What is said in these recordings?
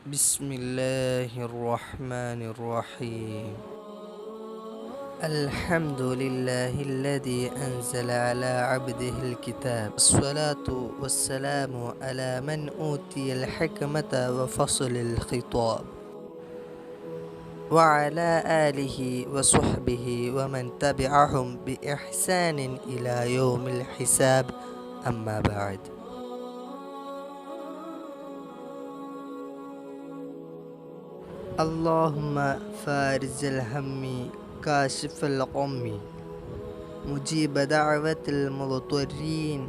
بسم الله الرحمن الرحيم. الحمد لله الذي أنزل على عبده الكتاب، الصلاة والسلام على من أوتي الحكمة وفصل الخطاب، وعلى آله وصحبه ومن تبعهم بإحسان إلى يوم الحساب. أما بعد. اللهم فارج الهم كاشف الغم مجيب دعوة المضطرين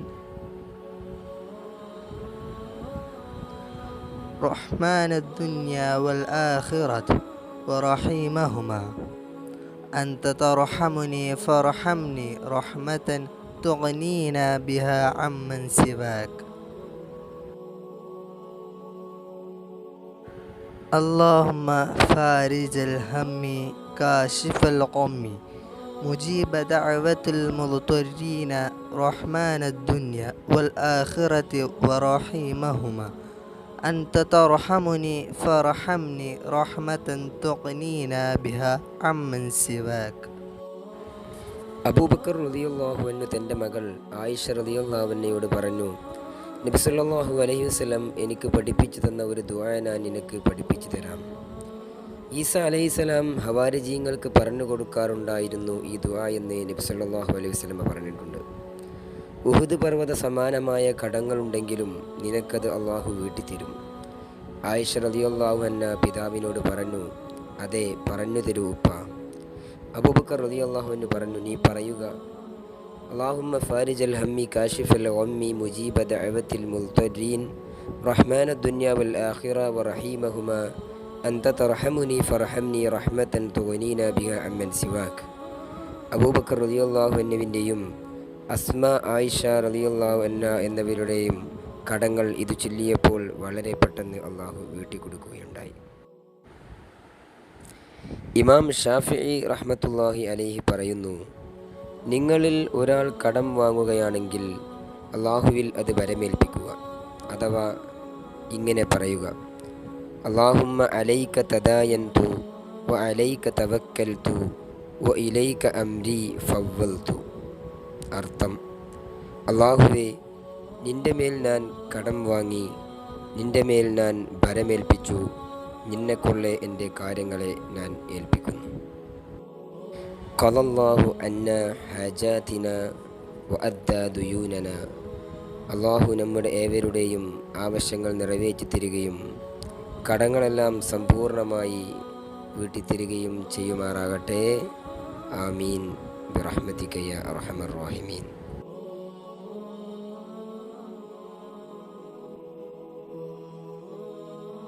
رحمن الدنيا والآخرة ورحيمهما، أنت ترحمني فارحمني رحمة تغنينا بها عمن سواك. اللهم فارج الهم كاشف الغم مجيب دعوة المضطرين رحمن الدنيا والآخرة ورحيمهما، أنت ترحمني فارحمني رحمة تغنينا بها عمن سواك. അബൂബക്കർ റളിയല്ലാഹു അൻഹു തൻ്റെ മകൾ ആയിഷ റളിയല്ലാഹു അൻഹയോട് പറഞ്ഞു, നബി സല്ലല്ലാഹു അലൈഹി വസല്ലം എനിക്ക് പഠിപ്പിച്ചു തന്ന ഒരു ദുആ ഞാൻ നിനക്ക് പഠിപ്പിച്ചു തരാം. ഈസ അലൈഹിസ്സലാം ഹവാരിജീങ്ങൾക്ക് പറഞ്ഞു കൊടുക്കാറുണ്ടായിരുന്നു ഈ ദുആ എന്ന് നബി സല്ലല്ലാഹു അലൈഹി വസല്ലം പറഞ്ഞിട്ടുണ്ട്. ഉഹുദ് പർവ്വത സമാനമായ കടങ്ങളുണ്ടെങ്കിലും നിനക്കത് അള്ളാഹു വീട്ടിത്തരും. ആയിഷ റളിയല്ലാഹു അൻഹ പിതാവിനോട് പറഞ്ഞു, അതെ, പറഞ്ഞു തരൂ ഉപ്പ. അബൂബക്കർ റളിയല്ലാഹു അൻഹു പറഞ്ഞു, നീ പറയുക, അല്ലാഹുമ്മ ഫാരിജൽ ഹമ്മി കാശിഫൽ ഗമ്മി മുജീബ ദഅവത്തിൽ മുൽതരീൻ റഹ്മാനദ് ദുനിയ വൽ ആഖിറ വറഹീമഹുമാ അൻത തർഹമുനി ഫർഹംനി റഹ്മതൻ തുഗ്നീന ബിഹാ അമ്മൻ സിവാക്. അബൂബക്കർ റളിയല്ലാഹു അൻഹുവിൻ്റെയും അസ്മ ആയിഷ റളിയല്ലാഹു അൻഹ എന്നിവരുടെയും കടങ്ങൾ ഇത് ചൊല്ലിയപ്പോൾ വളരെ പെട്ടെന്ന് അള്ളാഹു വീട്ടിക്കൊടുക്കുകയുണ്ടായി. ഇമാം ഷാഫിഈ റഹ്മത്തുള്ളാഹി അലൈഹി പറയുന്നു, നിങ്ങളിൽ ഒരാൾ കടം വാങ്ങുകയാണെങ്കിൽ അള്ളാഹുവിൽ അത് വരമേൽപ്പിക്കുക. അഥവാ ഇങ്ങനെ പറയുക, അല്ലാഹുമ്മ അലൈക തദായൻതു വ അലൈക തവക്കൽതു വ ഇലൈക അംരി ഫവ്വൽതു. അർത്ഥം, അള്ളാഹുവേ, നിൻ്റെ മേൽ ഞാൻ കടം വാങ്ങി, നിൻ്റെ മേൽ ഞാൻ ഭരമേൽപ്പിച്ചു, നിന്നെക്കൊള്ളെ എൻ്റെ കാര്യങ്ങളെ ഞാൻ ഏൽപ്പിക്കുന്നു. ഖളല്ലാഹു അന്നാ ഹാജാതിനാ വഅദ്ദാ ദുയൂനനാ. അള്ളാഹു നമ്മുടെ ഏവരുടെയും ആവശ്യങ്ങൾ നിറവേറ്റി തരികയും കടങ്ങളെല്ലാം സമ്പൂർണമായി വീട്ടിത്തരികയും ചെയ്യുമാറാകട്ടെ. ആമീൻ ബിറഹ്മതിക യാ അർഹമർ റഹീമീൻ.